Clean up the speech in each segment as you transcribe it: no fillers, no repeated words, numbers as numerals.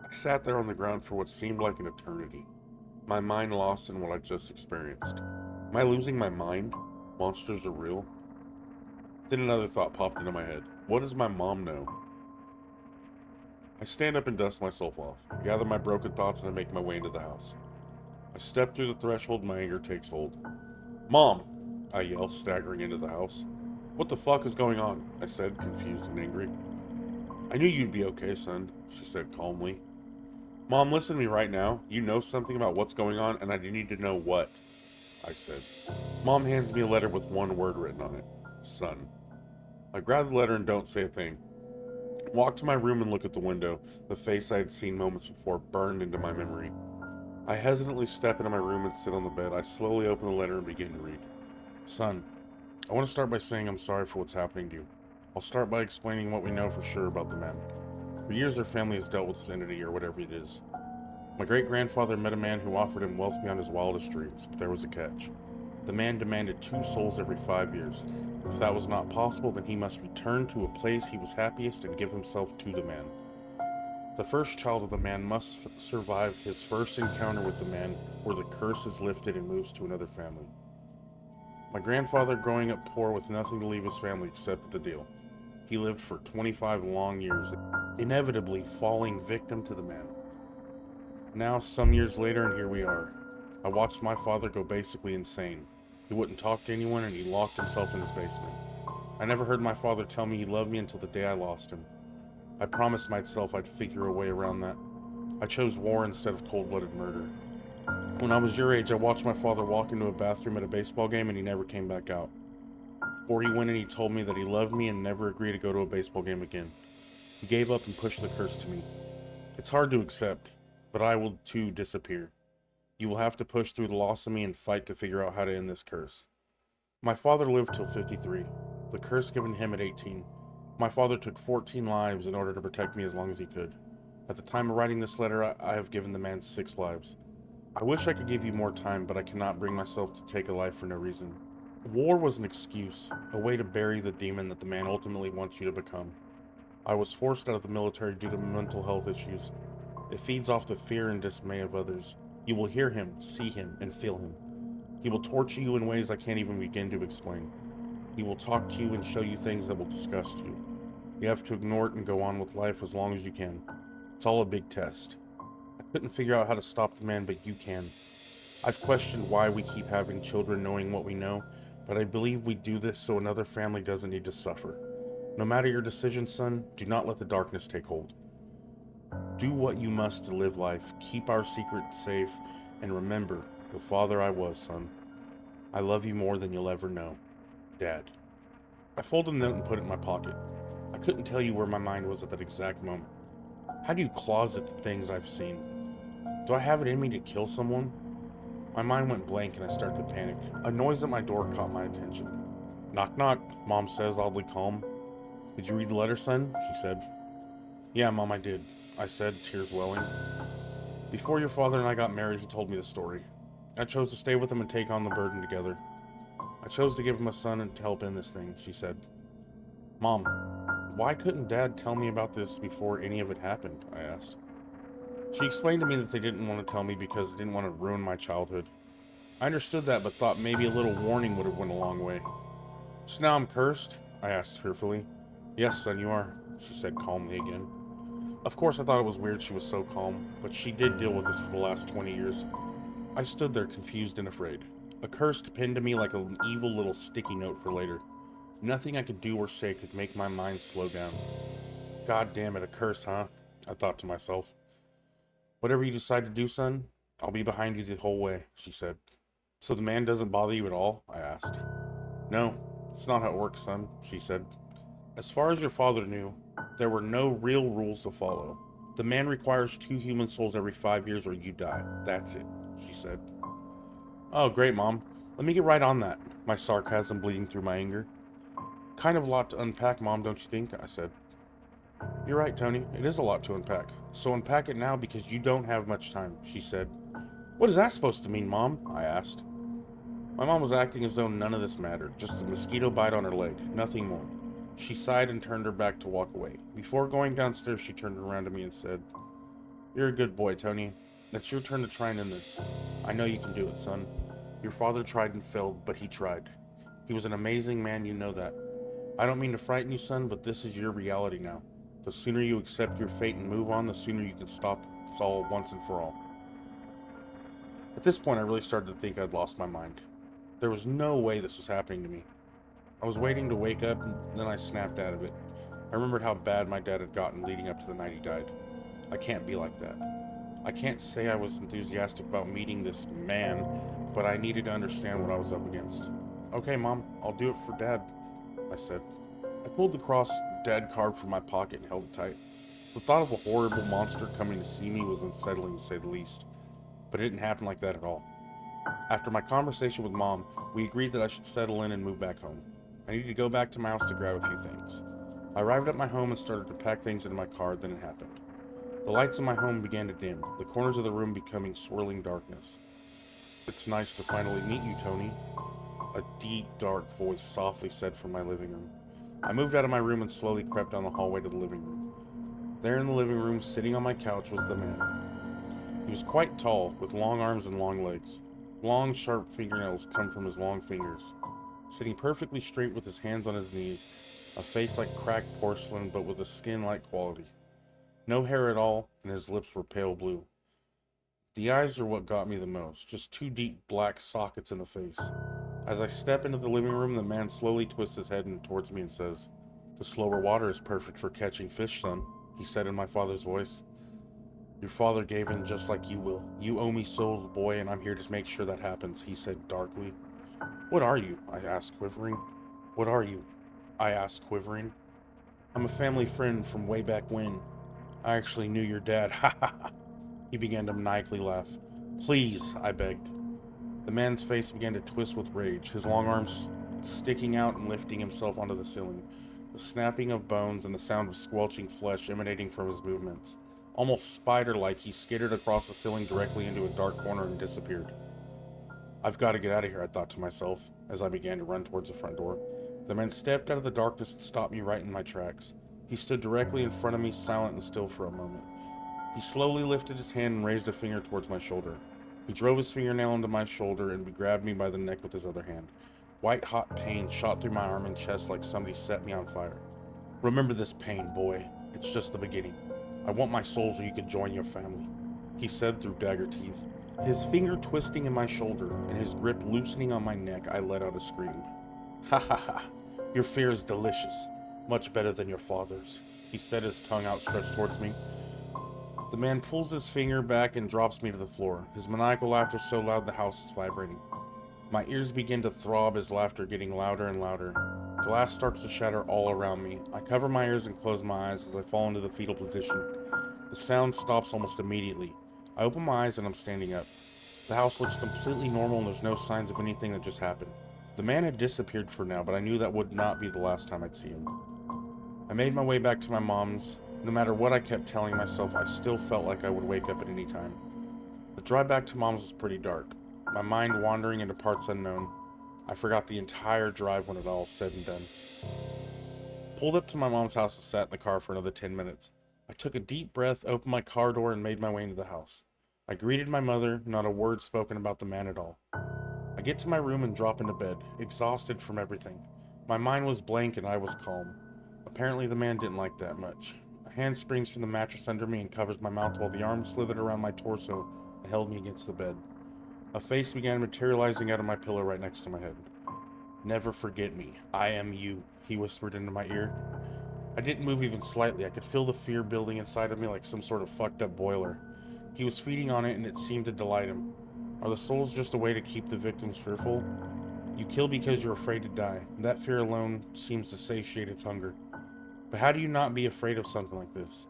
I sat there on the ground for what seemed like an eternity, my mind lost in what I just experienced. Am I losing my mind? Monsters are real? Then another thought popped into my head. What does my mom know? I stand up and dust myself off. I gather my broken thoughts and I make my way into the house. I step through the threshold and my anger takes hold. Mom! I yell, staggering into the house. What the fuck is going on? I said, confused and angry. I knew you'd be okay, son, she said calmly. Mom, listen to me right now. You know something about what's going on, and I need to know what, I said. Mom hands me a letter with one word written on it. Son. I grab the letter and don't say a thing. Walk to my room and look at the window. The face I had seen moments before burned into my memory. I hesitantly step into my room and sit on the bed. I slowly open the letter and begin to read. Son, I want to start by saying I'm sorry for what's happening to you. I'll start by explaining what we know for sure about the men. For years, their family has dealt with this entity or whatever it is. My great-grandfather met a man who offered him wealth beyond his wildest dreams, but there was a catch. The man demanded 2 souls every 5 years. If that was not possible, then he must return to a place he was happiest and give himself to the man. The first child of the man must survive his first encounter with the man, where the curse is lifted and moves to another family. My grandfather, growing up poor with nothing to leave his family, accepted the deal. He lived for 25 long years, inevitably falling victim to the man. Now, some years later, and here we are. I watched my father go basically insane. He wouldn't talk to anyone, and he locked himself in his basement. I never heard my father tell me he loved me until the day I lost him. I promised myself I'd figure a way around that. I chose war instead of cold-blooded murder. When I was your age, I watched my father walk into a bathroom at a baseball game, and he never came back out. Before he went in, he told me that he loved me and never agreed to go to a baseball game again. He gave up and pushed the curse to me. It's hard to accept, but I will too disappear. You will have to push through the loss of me and fight to figure out how to end this curse. My father lived till 53. The curse given him at 18. My father took 14 lives in order to protect me as long as he could. At the time of writing this letter, I have given the man 6 lives. I wish I could give you more time, but I cannot bring myself to take a life for no reason. War was an excuse, a way to bury the demon that the man ultimately wants you to become. I was forced out of the military due to mental health issues. It feeds off the fear and dismay of others. You will hear him, see him, and feel him. He will torture you in ways I can't even begin to explain. He will talk to you and show you things that will disgust you. You have to ignore it and go on with life as long as you can. It's all a big test. I couldn't figure out how to stop the man, but you can. I've questioned why we keep having children knowing what we know, but I believe we do this so another family doesn't need to suffer. No matter your decision, son, do not let the darkness take hold. Do what you must to live life, keep our secret safe, and remember the father I was, son. I love you more than you'll ever know. Dad. I folded the note and put it in my pocket. I couldn't tell you where my mind was at that exact moment. How do you closet the things I've seen? Do I have it in me to kill someone? My mind went blank and I started to panic. A noise at my door caught my attention. Knock knock, Mom says, oddly calm. Did you read the letter, son? She said. Yeah, Mom, I did, I said, tears welling. Before your father and I got married, he told me the story. I chose to stay with him and take on the burden together. I chose to give him a son and to help end this thing, she said. Mom, why couldn't Dad tell me about this before any of it happened? I asked. She explained to me that they didn't want to tell me because they didn't want to ruin my childhood. I understood that, but thought maybe a little warning would have went a long way. So now I'm cursed? I asked fearfully. Yes, son, you are, she said calmly again. Of course, I thought it was weird she was so calm, but she did deal with this for the last 20 years. I stood there confused and afraid. A curse pinned to me like an evil little sticky note for later. Nothing I could do or say could make my mind slow down. God damn it, a curse, huh? I thought to myself. Whatever you decide to do, son, I'll be behind you the whole way, she said. So the man doesn't bother you at all? I asked. No, it's not how it works, son, she said. As far as your father knew, there were no real rules to follow. The man requires 2 human souls every 5 years or you die. That's it, she said. Oh, great, Mom. Let me get right on that, my sarcasm bleeding through my anger. Kind of a lot to unpack, Mom, don't you think? I said. You're right, Tony. It is a lot to unpack. So unpack it now because you don't have much time, she said. What is that supposed to mean, Mom? I asked. My mom was acting as though none of this mattered, just a mosquito bite on her leg, nothing more. She sighed and turned her back to walk away. Before going downstairs, she turned around to me and said, You're a good boy, Tony. It's your turn to try and end this. I know you can do it, son. Your father tried and failed, but he tried. He was an amazing man, you know that. I don't mean to frighten you, son, but this is your reality now. The sooner you accept your fate and move on, the sooner you can stop this all once and for all. At this point, I really started to think I'd lost my mind. There was no way this was happening to me. I was waiting to wake up, and then I snapped out of it. I remembered how bad my dad had gotten leading up to the night he died. I can't be like that. I can't say I was enthusiastic about meeting this man, but I needed to understand what I was up against. Okay, Mom, I'll do it for Dad, I said. I pulled the cross dad card from my pocket and held it tight. The thought of a horrible monster coming to see me was unsettling, to say the least. But it didn't happen like that at all. After my conversation with Mom, we agreed that I should settle in and move back home. I needed to go back to my house to grab a few things. I arrived at my home and started to pack things into my car, then it happened. The lights in my home began to dim, the corners of the room becoming swirling darkness. It's nice to finally meet you, Tony, a deep, dark voice softly said from my living room. I moved out of my room and slowly crept down the hallway to the living room. There in the living room, sitting on my couch, was the man. He was quite tall, with long arms and long legs. Long, sharp fingernails come from his long fingers. Sitting perfectly straight with his hands on his knees, a face like cracked porcelain but with a skin-like quality. No hair at all, and his lips were pale blue. The eyes are what got me the most, just two deep black sockets in the face. As I step into the living room, the man slowly twists his head towards me and says, "The slower water is perfect for catching fish, son," he said in my father's voice. "Your father gave in just like you will. You owe me souls, boy, and I'm here to make sure that happens," he said darkly. "What are you?" I asked, quivering. "What are you?" I asked, quivering. "I'm a family friend from way back when. I actually knew your dad." Ha ha ha. He began to maniacally laugh. "Please," I begged. The man's face began to twist with rage, his long arms sticking out and lifting himself onto the ceiling, the snapping of bones and the sound of squelching flesh emanating from his movements. Almost spider-like, he skittered across the ceiling directly into a dark corner and disappeared. I've got to get out of here, I thought to myself, as I began to run towards the front door. The man stepped out of the darkness and stopped me right in my tracks. He stood directly in front of me, silent and still for a moment. He slowly lifted his hand and raised a finger towards my shoulder. He drove his fingernail into my shoulder and grabbed me by the neck with his other hand. White-hot pain shot through my arm and chest like somebody set me on fire. "Remember this pain, boy. It's just the beginning. I want my soul so you can join your family," he said through dagger teeth. His finger twisting in my shoulder and his grip loosening on my neck, I let out a scream. "Ha ha ha. Your fear is delicious. Much better than your father's," he said, his tongue outstretched towards me. The man pulls his finger back and drops me to the floor, his maniacal laughter so loud the house is vibrating. My ears begin to throb, his laughter getting louder and louder. Glass starts to shatter all around me. I cover my ears and close my eyes as I fall into the fetal position. The sound stops almost immediately. I open my eyes and I'm standing up. The house looks completely normal and there's no signs of anything that just happened. The man had disappeared for now, but I knew that would not be the last time I'd see him. I made my way back to my mom's. No matter what I kept telling myself, I still felt like I would wake up at any time. The drive back to mom's was pretty dark, my mind wandering into parts unknown. I forgot the entire drive when it all said and done. Pulled up to my mom's house and sat in the car for another 10 minutes. I took a deep breath, opened my car door, and made my way into the house. I greeted my mother, not a word spoken about the man at all. I get to my room and drop into bed, exhausted from everything. My mind was blank and I was calm. Apparently the man didn't like that much. A hand springs from the mattress under me and covers my mouth while the arm slithered around my torso and held me against the bed. A face began materializing out of my pillow right next to my head. "Never forget me. I am you," he whispered into my ear. I didn't move even slightly. I could feel the fear building inside of me like some sort of fucked up boiler. He was feeding on it and it seemed to delight him. Are the souls just a way to keep the victims fearful? You kill because you're afraid to die. That fear alone seems to satiate its hunger. But how do you not be afraid of something like this?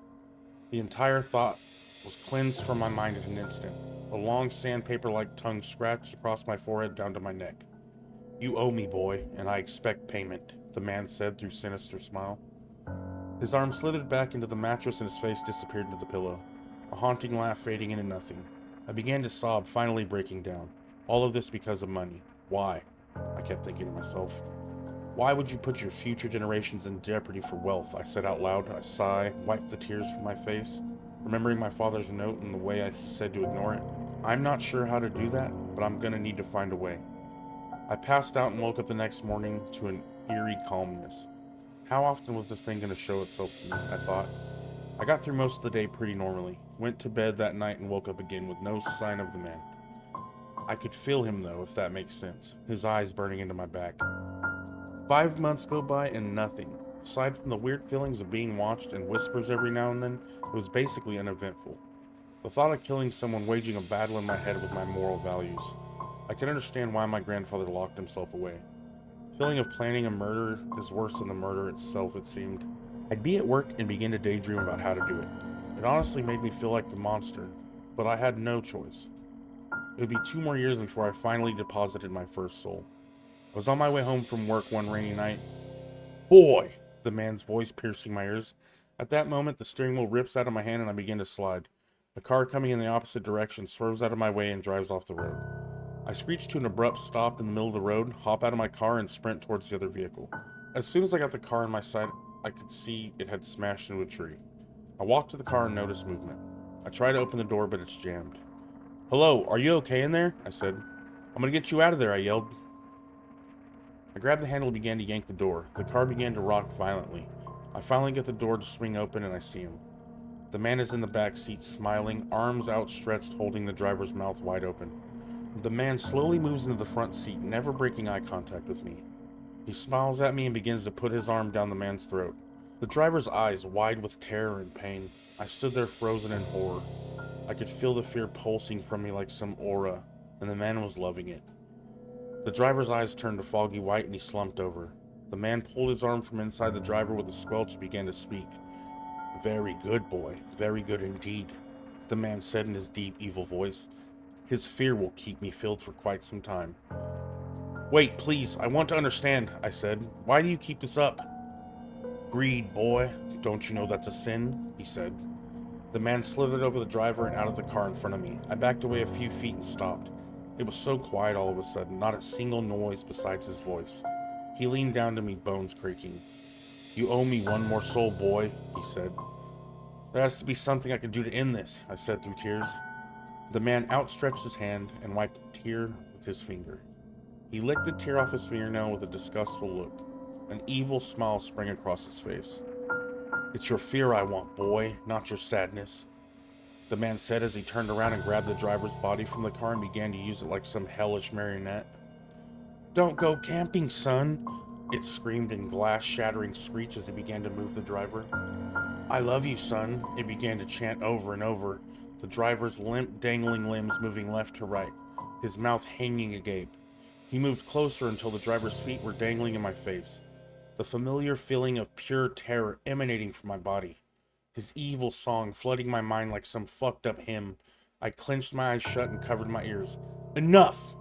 The entire thought was cleansed from my mind in an instant. A long sandpaper-like tongue scratched across my forehead down to my neck. "You owe me, boy, and I expect payment," the man said through sinister smile. His arm slithered back into the mattress and his face disappeared into the pillow, a haunting laugh fading into nothing. I began to sob, finally breaking down. All of this because of money. Why? I kept thinking to myself. "Why would you put your future generations in jeopardy for wealth?" I said out loud. I sighed, wiped the tears from my face. remembering my father's note and the way he said to ignore it. I'm not sure how to do that, but I'm gonna need to find a way. I passed out and woke up the next morning to an eerie calmness. How often was this thing gonna show itself to me, I thought. I got through most of the day pretty normally, went to bed that night and woke up again with no sign of the man. I could feel him though, if that makes sense, his eyes burning into my back. 5 months go by and nothing. Aside from the weird feelings of being watched and whispers every now and then, it was basically uneventful. The thought of killing someone waging a battle in my head with my moral values. I could understand why my grandfather locked himself away. The feeling of planning a murder is worse than the murder itself, it seemed. I'd be at work and begin to daydream about how to do it. It honestly made me feel like the monster, but I had no choice. It would be 2 more years before I finally deposited my first soul. I was on my way home from work one rainy night. Boy! The man's voice piercing my ears. At that moment, the steering wheel rips out of my hand and I begin to slide. A car coming in the opposite direction swerves out of my way and drives off the road. I screech to an abrupt stop in the middle of the road, hop out of my car, and sprint towards the other vehicle. As soon as I got the car in my sight, I could see it had smashed into a tree. I walked to the car and noticed movement. I tried to open the door, but it's jammed. Hello, are you okay in there? I said. I'm gonna get you out of there, I yelled. I grabbed the handle and began to yank the door. The car began to rock violently. I finally get the door to swing open and I see him. The man is in the back seat, smiling, arms outstretched, holding the driver's mouth wide open. The man slowly moves into the front seat, never breaking eye contact with me. He smiles at me and begins to put his arm down the man's throat. The driver's eyes wide with terror and pain. I stood there frozen in horror. I could feel the fear pulsing from me like some aura, and the man was loving it. The driver's eyes turned to foggy white and he slumped over. The man pulled his arm from inside the driver with a squelch and began to speak. Very good, boy. Very good indeed, the man said in his deep, evil voice. His fear will keep me filled for quite some time. Wait, please, I want to understand, I said. Why do you keep this up? Greed, boy. Don't you know that's a sin? He said. The man slithered over the driver and out of the car in front of me. I backed away a few feet and stopped. It was so quiet all of a sudden, not a single noise besides his voice. He leaned down to me, bones creaking. You owe me one more soul, boy, he said. There has to be something I can do to end this, I said through tears. The man outstretched his hand and wiped a tear with his finger. He licked the tear off his fingernail with a disgustful look. An evil smile sprang across his face. It's your fear I want, boy, not your sadness, the man said as he turned around and grabbed the driver's body from the car and began to use it like some hellish marionette. Don't go camping, son, it screamed in glass-shattering screech as he began to move the driver. I love you, son, it began to chant over and over, the driver's limp, dangling limbs moving left to right, his mouth hanging agape. He moved closer until the driver's feet were dangling in my face, the familiar feeling of pure terror emanating from my body. His evil song flooding my mind like some fucked up hymn. I clenched my eyes shut and covered my ears. Enough!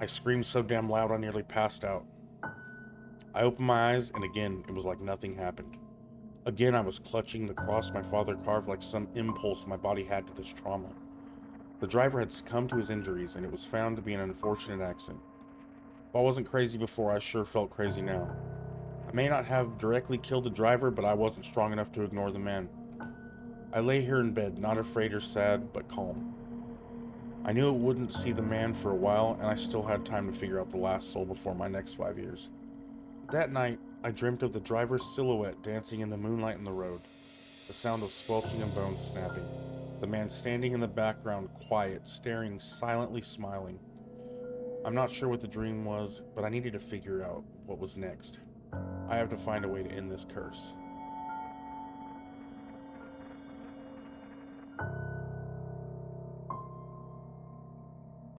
I screamed so damn loud I nearly passed out. I opened my eyes and again it was like nothing happened. Again I was clutching the cross my father carved like some impulse my body had to this trauma. The driver had succumbed to his injuries and it was found to be an unfortunate accident. If I wasn't crazy before, I sure felt crazy now. I may not have directly killed the driver, but I wasn't strong enough to ignore the man. I lay here in bed, not afraid or sad, but calm. I knew it wouldn't see the man for a while, and I still had time to figure out the last soul before my next 5 years. That night, I dreamt of the driver's silhouette dancing in the moonlight on the road, the sound of squelching and bones snapping, the man standing in the background, quiet, staring, silently smiling. I'm not sure what the dream was, but I needed to figure out what was next. I have to find a way to end this curse.